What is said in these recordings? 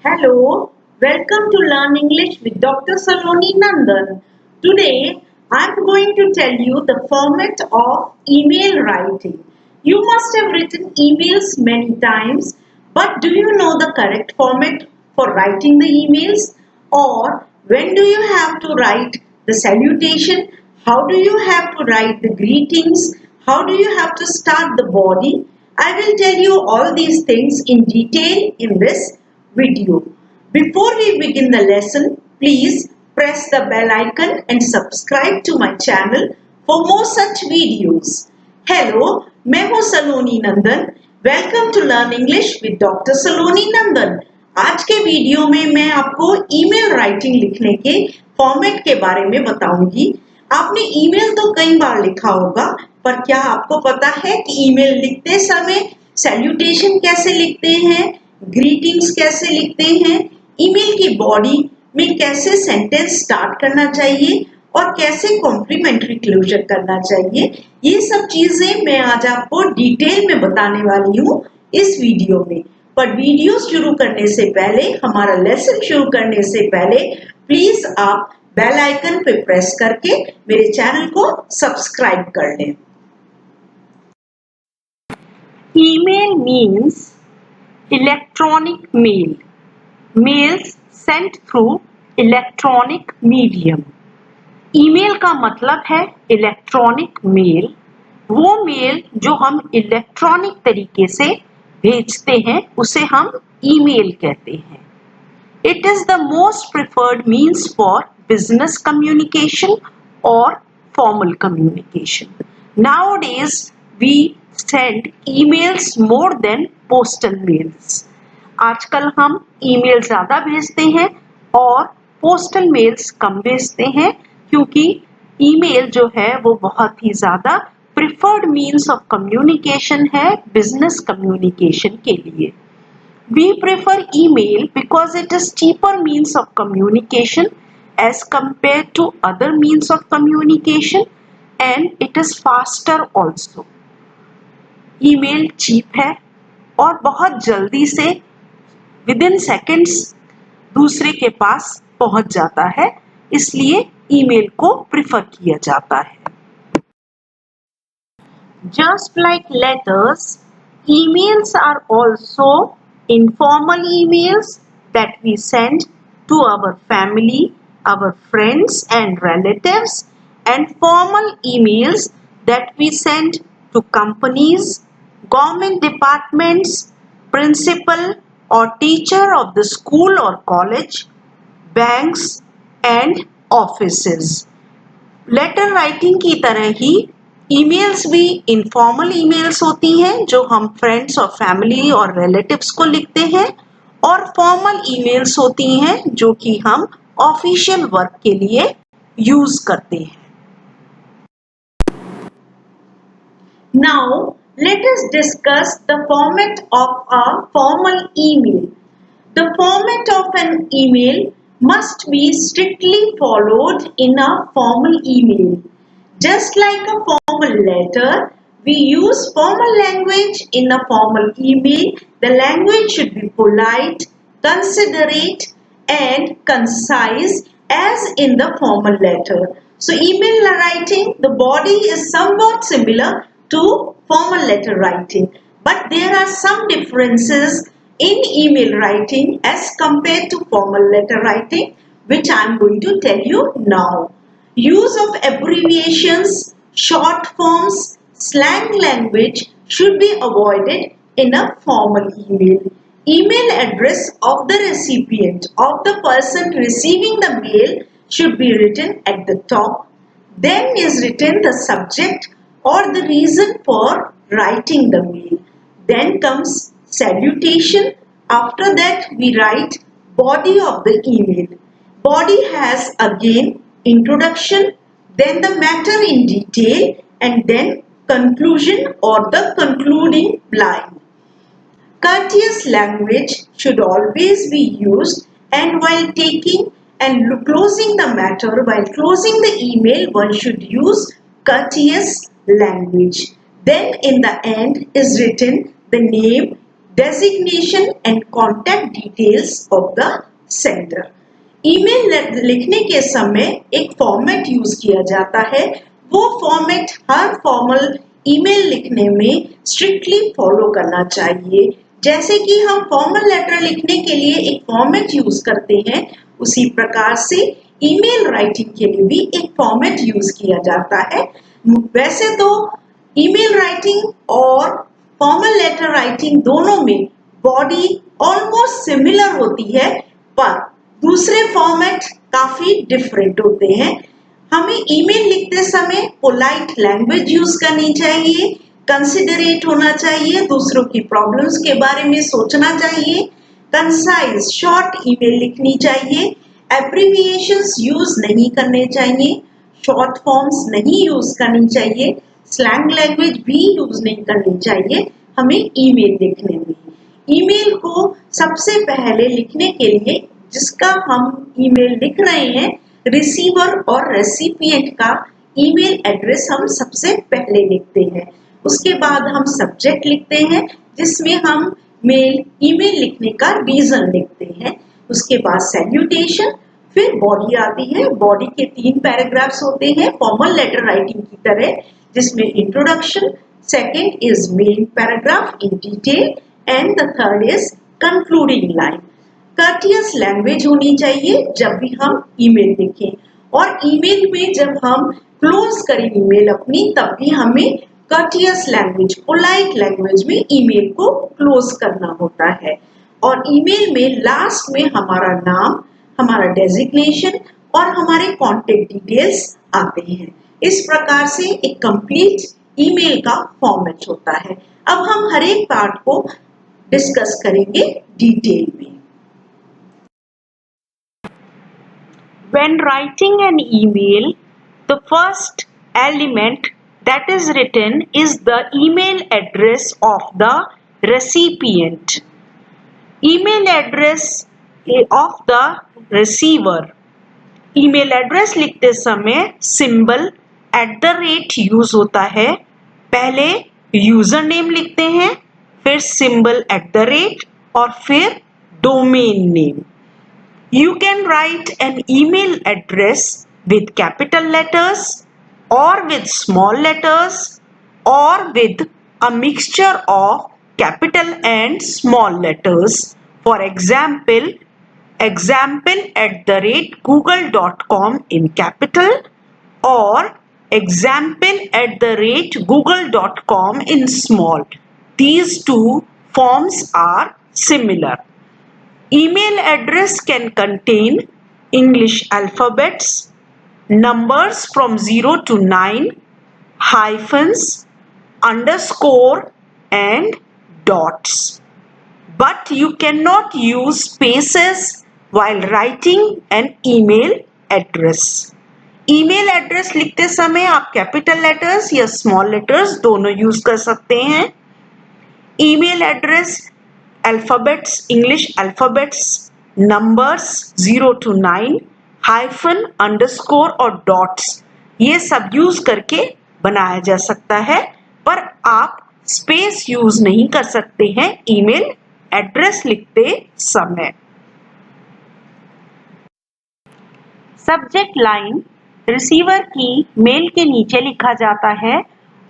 Hello, welcome to Learn English with Dr. Saloni Nandan. Today, I'm going to tell you the format of email writing. You must have written emails many times, but do you know the correct format for writing the emails? Or when do you have to write the salutation? How do you have to write the greetings? How do you have to start the body? I will tell you all these things in detail in this video. Before we begin the lesson, please press the bell icon and subscribe to my channel for more such videos. Hello, मैं हूँ Saloni Nandan. Welcome to learn English with doctor Saloni Nandan. आज के video में मैं आपको email writing लिखने के format के बारे में बताऊंगी. आपने ईमेल तो कई बार लिखा होगा, पर क्या आपको पता है कि ईमेल लिखते समय सैल्यूटेशन कैसे लिखते हैं, ग्रीटिंग्स कैसे लिखते हैं, ईमेल की बॉडी में कैसे सेंटेंस स्टार्ट करना चाहिए और कैसे कॉम्प्लीमेंट्री क्लोजर करना चाहिए. ये सब चीजें मैं आज आपको डिटेल में बताने वाली हूँ इस वीडियो में. पर वीडियो शुरू करने से पहले, हमारा लेसन शुरू करने से पहले प्लीज आप बेल आइकन पे प्रेस करके मेरे चैनल को सब्सक्राइब कर लें. Email means electronic mail. Mails sent through electronic medium. Email का मतलब है इलेक्ट्रॉनिक मेल. वो मेल जो हम इलेक्ट्रॉनिक तरीके से भेजते हैं उसे हम ईमेल कहते हैं. It is the most preferred means for business communication or formal communication. Nowadays, we send emails more than postal mails. आजकल हम ईमेल ज्यादा भेजते हैं और पोस्टल मेल्स कम भेजते हैं, क्योंकि ईमेल जो है वो बहुत ही ज्यादा प्रिफर्ड मीन्स ऑफ कम्युनिकेशन है बिजनेस कम्युनिकेशन के लिए. We prefer email because it is cheaper means of communication as compared to other means of communication, and it is faster also. Email cheap है और बहुत जल्दी से विदिन सेकेंड्स दूसरे के पास पहुंच जाता है, इसलिए ईमेल को प्रिफर किया जाता है. Just like letters, emails are also informal emails that we send to our family, our friends and relatives, and formal emails that we send to companies, government departments, principal or teacher of the school or college, banks and offices. Letter writing की तरह ही emails भी informal emails होती हैं जो हम friends और family और रिलेटिव्स को लिखते हैं, और फॉर्मल ईमेल्स होती हैं जो कि हम ऑफिशियल वर्क के लिए यूज करते हैं. Now, let us discuss the format of a formal email. The format of an email must be strictly followed in a formal email. Just like a formal letter, we use formal language in a formal email. The language should be polite, considerate, and concise as in the formal letter. So, email writing, the body is somewhat similar to formal letter writing, but there are some differences in email writing as compared to formal letter writing, which I am going to tell you now. Use of abbreviations, short forms, slang language should be avoided in a formal email. Email address of the recipient, of the person receiving the mail, should be written at the top. Then is written the subject or the reason for writing the mail. Then comes salutation. After that we write body of the email. Body has again introduction, then the matter in detail, and then conclusion or the concluding line. Courteous language should always be used, and while taking and closing the matter, while closing the email, one should use courteous language. Then in the end is written the name, designation and contact details of the sender. Email लिखने के समय एक format use किया जाता है। वो format हर formal email लिखने में स्ट्रिक्टली फॉलो करना चाहिए। जैसे कि हम फॉर्मल लेटर लिखने के लिए एक फॉर्मेट यूज करते हैं, उसी प्रकार से ईमेल राइटिंग के लिए भी एक फॉर्मेट यूज किया जाता है। वैसे तो ईमेल राइटिंग और फॉर्मल लेटर राइटिंग दोनों में बॉडी ऑलमोस्ट सिमिलर होती है, पर दूसरे फॉर्मेट काफी डिफरेंट होते हैं। हमें ईमेल लिखते समय पोलाइट लैंग्वेज यूज करनी चाहिए, कंसिडरेट होना चाहिए, दूसरों की प्रॉब्लम्स के बारे में सोचना चाहिए, कंसाइज शॉर्ट ईमेल लिखनी चाहिए, एब्रिविएशंस यूज नहीं करने चाहिए, शॉर्ट फॉर्म्स नहीं यूज करनी चाहिए, स्लैंग लैंग्वेज भी यूज नहीं करनी चाहिए हमें ईमेल लिखने में। ईमेल को सबसे पहले लिखने के लिए जिसका हम ईमेल लिख रहे हैं, रिसीवर और रेसिपिएंट का ईमेल एड्रेस हम सबसे पहले लिखते हैं। उसके बाद हम सब्जेक्ट लिखते हैं जिसमें हम ईमेल लिखने का रीजन लिखते हैं। उसके बाद सैल्यूटेशन, फिर बॉडी आती है। बॉडी के 3 पैराग्राफ्स होते हैं फॉर्मल लेटर राइटिंग की तरह, जिसमें introduction, second is main paragraph in detail and the third is concluding line. Courteous language होनी चाहिए जब भी हम ईमेल लिखें, और ईमेल में जब हम क्लोज करें ईमेल अपनी, तब भी हमें कर्टियस लैंग्वेज, पोलाइट लैंग्वेज में ईमेल को क्लोज करना होता है। और ईमेल में लास्ट में हमारा नाम, हमारा डेजिग्नेशन और हमारे कॉन्टेक्ट डिटेल्स आते हैं। इस प्रकार से एक कंप्लीट ईमेल का फॉर्मेट होता है। अब हम हर एक पार्ट को डिस्कस करेंगे डिटेल में। When writing an email, the first element that is written is the email address of the recipient. Email address of the receiver. email address लिखते समय सिंबल @ यूज होता है। पहले यूजर नेम लिखते हैं, फिर सिंबल @ और फिर domain name. You can write an email address with capital letters or with small letters or with a mixture of capital and small letters. For example, example@google.com in capital or example@google.com in small. These two forms are similar. Email address can contain English alphabets, numbers from 0 to 9, hyphens, underscore and dots. But you cannot use spaces while writing an email address. email address लिखते समय आप capital letters या small letters दोनों use कर सकते हैं। email address alphabets, English alphabets, numbers 0 to 9, hyphen, underscore और dots, ये सब यूज करके बनाया जा सकता है, पर आप स्पेस यूज नहीं कर सकते हैं ईमेल एड्रेस लिखते समय। सब्जेक्ट लाइन रिसीवर की मेल के नीचे लिखा जाता है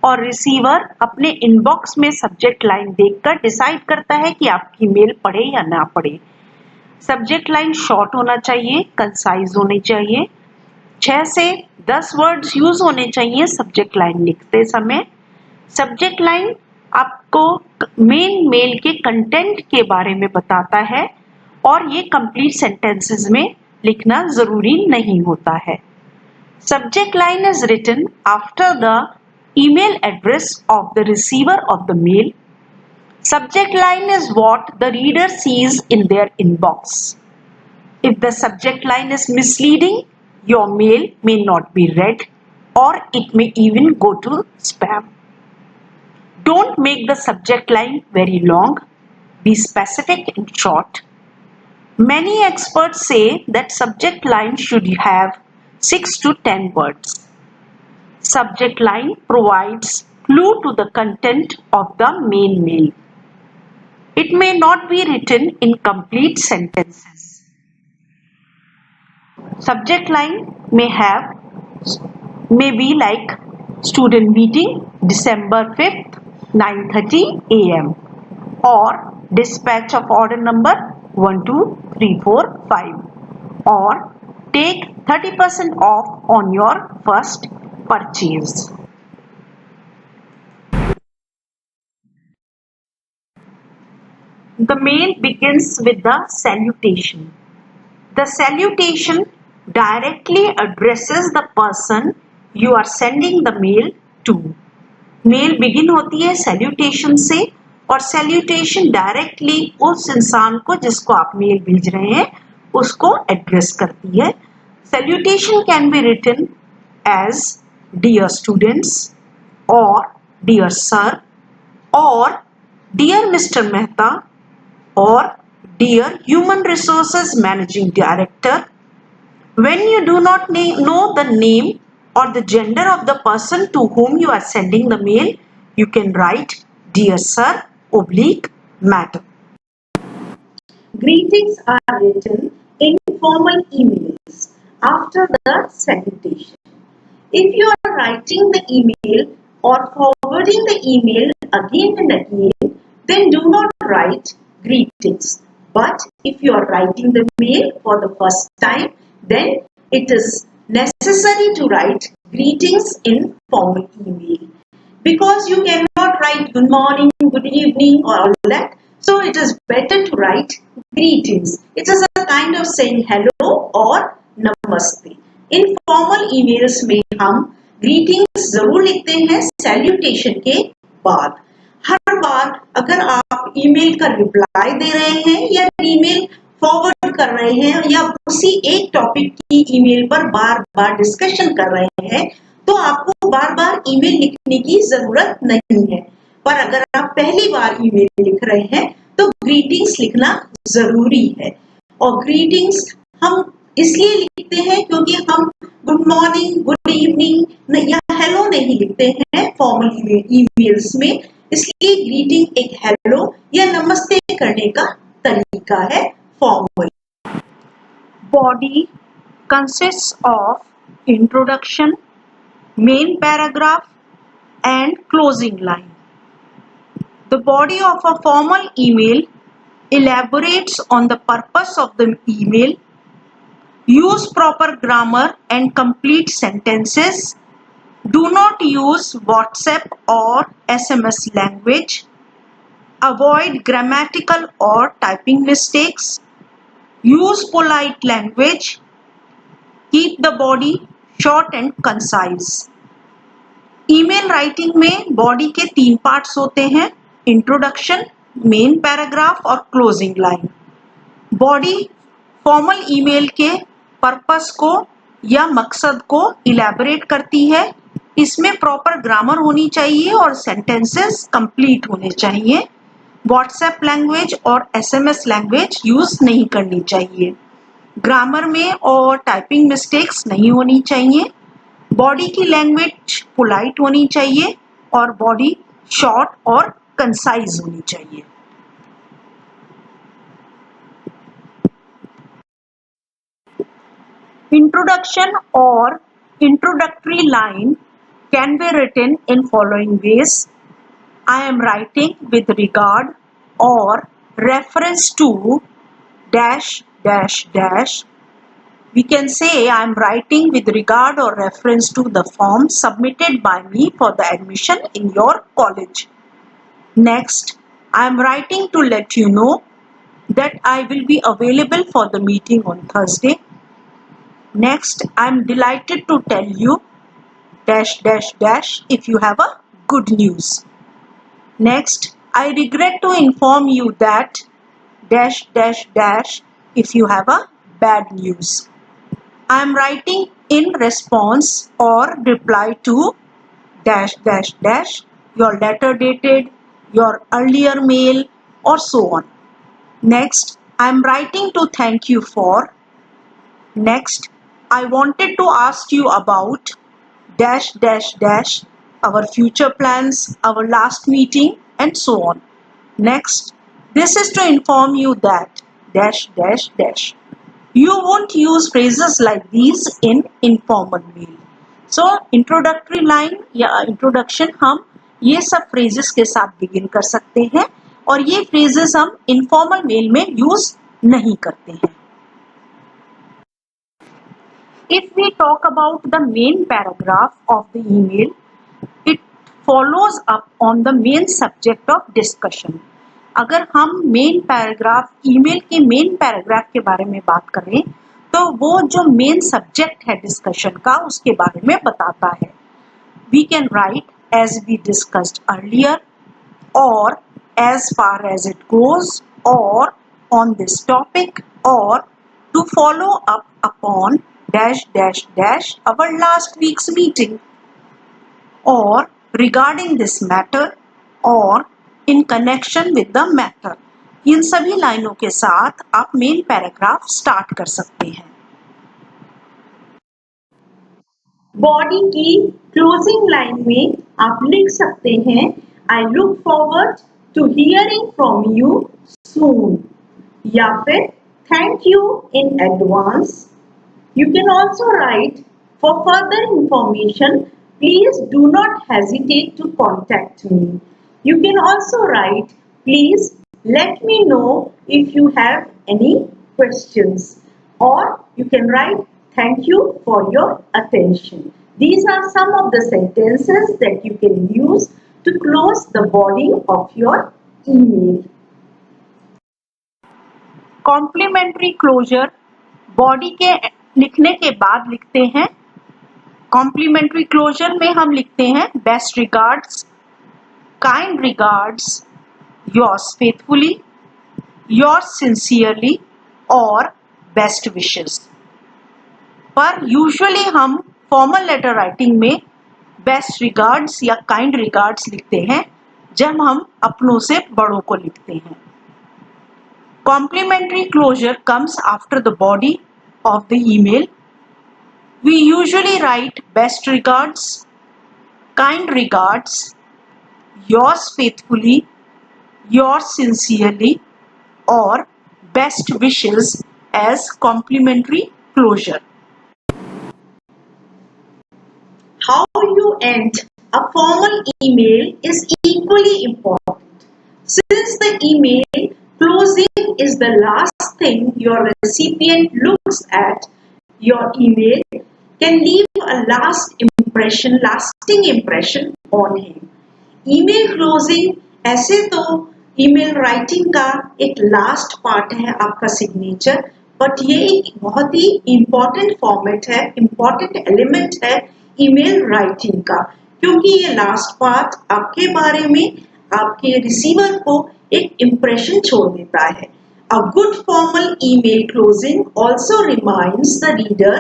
और रिसीवर अपने इनबॉक्स में सब्जेक्ट लाइन देखकर डिसाइड करता है कि आपकी मेल पढ़े या ना पढ़े। सब्जेक्ट लाइन शॉर्ट होना चाहिए, कंसाइज होनी चाहिए, 6 से 10 वर्ड्स यूज होने चाहिए सब्जेक्ट लाइन लिखते समय। सब्जेक्ट लाइन आपको मेन मेल के कंटेंट के बारे में बताता है और ये कंप्लीट सेंटेंसेस में लिखना जरूरी नहीं होता है। Subject line is written after the email address of the receiver of the mail. Subject line is what the reader sees in their inbox. If the subject line is misleading, your mail may not be read or it may even go to spam. Don't make the subject line very long. Be specific and short. Many experts say that subject line should have 6 to 10 words. Subject line provides clue to the content of the main mail. It may not be written in complete sentences. Subject line may be like student meeting December 5th 9:30 a.m. or dispatch of order number 12345 or take 30% off on your first purchase. The mail begins with the salutation. The salutation directly addresses the person you are sending the mail to. Mail begin होती है salutation से और salutation directly उस इंसान को जिसको आप mail भेज रहे हैं उसको एड्रेस करती है. Salutation can be written as dear students और डियर सर और dear mister Mehta or dear Human Resources Managing Director. When you do not know the name or the gender of the person to whom you are sending the mail, you can write Dear Sir / Madam. Greetings are written in formal emails after the salutation. If you are writing the email or forwarding the email again and again, then do not write greetings. But if you are writing the mail for the first time, then it is necessary to write greetings in formal email. Because you cannot write good morning, good evening or all that, so it is better to write greetings. It is a kind of saying hello or namaste. In formal emails में हम greetings जरूर लिखते हैं salutation के बाद. हर बार अगर आप email का रिप्लाई दे रहे हैं या ईमेल फॉरवर्ड कर रहे हैं या उसी एक टॉपिक की ईमेल पर बार बार डिस्कशन कर रहे हैं तो आपको बार बार ईमेल लिखने की जरूरत नहीं है. पर अगर आप पहली बार ईमेल लिख रहे हैं तो ग्रीटिंग्स लिखना जरूरी है. और ग्रीटिंग्स हम इसलिए लिखते हैं क्योंकि हम गुड मॉर्निंग, गुड इवनिंग या हेलो नहीं लिखते हैं फॉर्मल ईमेल्स में. इसलिए ग्रीटिंग एक हेलो या नमस्ते करने का तरीका है formal. Body consists of introduction, main paragraph and closing line. The body of a formal email elaborates on the purpose of the email, use proper grammar and complete sentences, do not use WhatsApp or SMS language, avoid grammatical or typing mistakes, use polite language, keep the body short and concise. Email writing में body के 3 parts होते हैं, introduction, main paragraph और closing line. Body formal email के purpose को या मकसद को इलैबोरेट करती है. इसमें प्रॉपर ग्रामर होनी चाहिए और सेंटेंसेस कंप्लीट होने चाहिए. व्हाट्सएप लैंग्वेज और एसएमएस लैंग्वेज यूज नहीं करनी चाहिए. ग्रामर में और टाइपिंग मिस्टेक्स नहीं होनी चाहिए. बॉडी की लैंग्वेज पोलाइट होनी चाहिए और बॉडी शॉर्ट और कंसाइज होनी चाहिए. Introduction or introductory line can be written in following ways. I am writing with regard or reference to dash dash dash. We can say I am writing with regard or reference to the form submitted by me for the admission in your college. Next, I am writing to let you know that I will be available for the meeting on Thursday. Next, I am delighted to tell you dash dash dash if you have a good news. Next, I regret to inform you that dash dash dash if you have a bad news. I am writing in response or reply to dash dash dash your letter dated, your earlier mail or so on. Next, I am writing to thank you for. Next, I wanted to ask you about dash dash dash our future plans, our last meeting and so on. Next, This is to inform you that dash dash dash. You won't use phrases like these in informal mail. So introductory line या introduction हम ये सब phrases के साथ begin कर सकते हैं और ये phrases हम informal mail में use नहीं करते हैं. If we talk about the main paragraph of the email, it follows up on the main subject of discussion. अगर हम मेन पैराग्राफ ईमेल के मेन पैराग्राफ के बारे में बात करें तो वो जो मेन सब्जेक्ट है डिस्कशन का उसके बारे में बताता है. We can write as we discussed earlier or as far as it goes or on this topic or to follow up upon dash dash dash our last week's meeting or regarding this matter or in connection with the matter. इन सभी लाइनों के साथ आप main paragraph start कर सकते हैं. Body की closing line में आप लिख सकते हैं I look forward to hearing from you soon या फिर thank you in advance. You can also write for further information please do not hesitate to contact me. You can also write, please let me know if you have any questions. Or you can write, thank you for your attention. These are some of the sentences that you can use to close the body of your email. Complimentary closure body के लिखने के बाद लिखते हैं. Complimentary closure में हम लिखते हैं best regards, kind regards, yours faithfully, yours sincerely और best wishes. पर usually हम formal letter writing में best regards या kind regards लिखते हैं जब हम अपनों से बड़ों को लिखते हैं. Complimentary closure comes after the body of the email. We usually write best regards, kind regards, yours faithfully, yours sincerely or best wishes as complimentary closure. How you end a formal email is equally important. Since the email closing is the last thing your recipient looks at, your email can leave a lasting impression on him. Email closing ऐसे तो email writing का एक last part है आपका signature, but ये एक बहुत ही important format है, इम्पोर्टेंट एलिमेंट है ईमेल राइटिंग का, क्योंकि ये लास्ट पार्ट आपके बारे में आपके रिसीवर को एक इम्प्रेशन छोड़ देता है. A good formal email closing also reminds the reader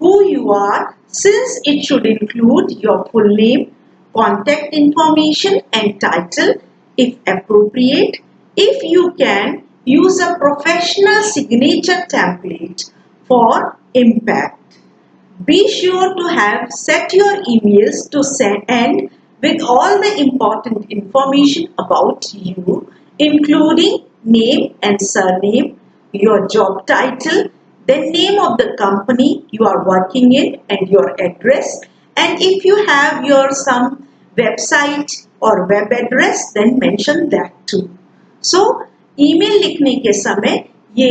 who you are, since it should include your full name, contact information and title if appropriate. If you can, use a professional signature template for impact. Be sure to have set your emails to end with all the important information about you, including name and surname, your job title, the name of the company you are working in and your address, and if you have your some website or web address then mention that too. So email लिखने के समय ये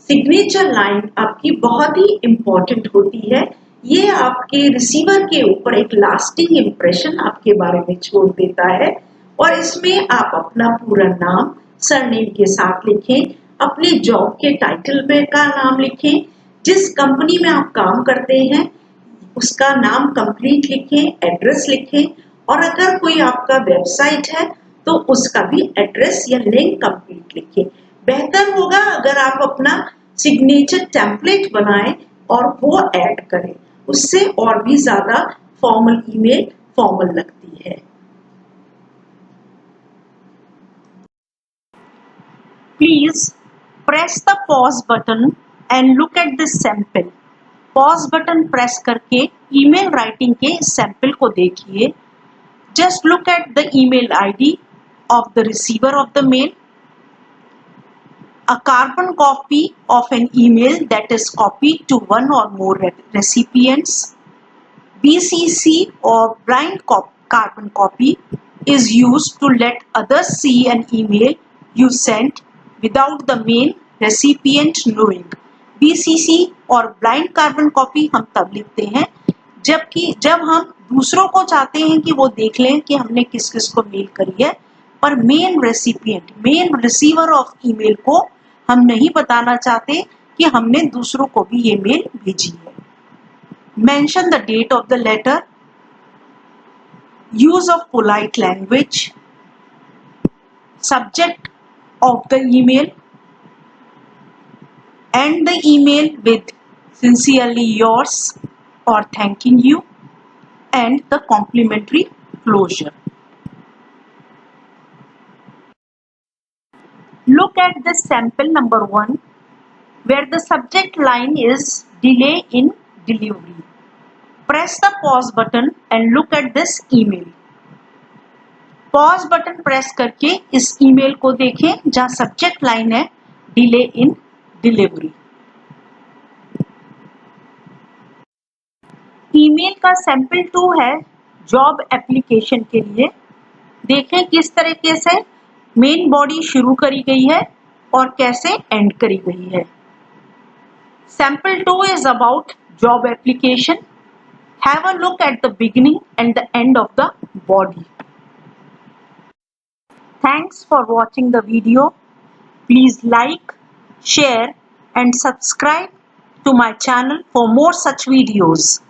signature line आपकी बहुत ही important होती है. ये आपके रिसीवर के ऊपर एक लास्टिंग इम्प्रेशन आपके बारे में छोड़ देता है और इसमें आप अपना पूरा नाम सरनेम के साथ लिखें, अपने जॉब के टाइटल पे का नाम लिखें, जिस कंपनी में आप काम करते हैं उसका नाम कंप्लीट लिखें, एड्रेस लिखें और अगर कोई आपका वेबसाइट है तो उसका भी एड्रेस या लिंक कंप्लीट लिखें. बेहतर होगा अगर आप अपना सिग्नेचर टेम्पलेट बनाएं और वो ऐड करें, उससे और भी ज्यादा फॉर्मल ईमेल फॉर्मल लगती है. Please press the pause button and look at this sample. Pause button press करके email writing के sample को देखिए. Just look at the email ID of the receiver of the mail. A carbon copy of an email that is copied to one or more recipients. BCC or blind carbon copy is used to let others see an email you sent without the main recipient knowing. BCC और blind carbon copy हम तब लिखते हैं जब हम दूसरों को चाहते हैं कि वो देख लें कि हमने किस किस को मेल करी है, पर main recipient, main receiver of email को हम नहीं बताना चाहते कि हमने दूसरों को भी ये मेल भेजी है. Mention the date of the letter, use of polite language, subject of the email, end the email with sincerely yours or thanking you, and the complimentary closure. Look at this sample number 1 where the subject line is delay in delivery. Press the pause button and look at this email. Pause button press करके इस email को देखें जहाँ subject line है delay in delivery. email का sample 2 है job application के लिए. देखें किस तरीके से main body शुरू करी गई है और कैसे end करी गई है. Sample 2 is about job application. Have a look at the beginning and the end of the body. Thanks for watching the video. Please like, share and subscribe to my channel for more such videos.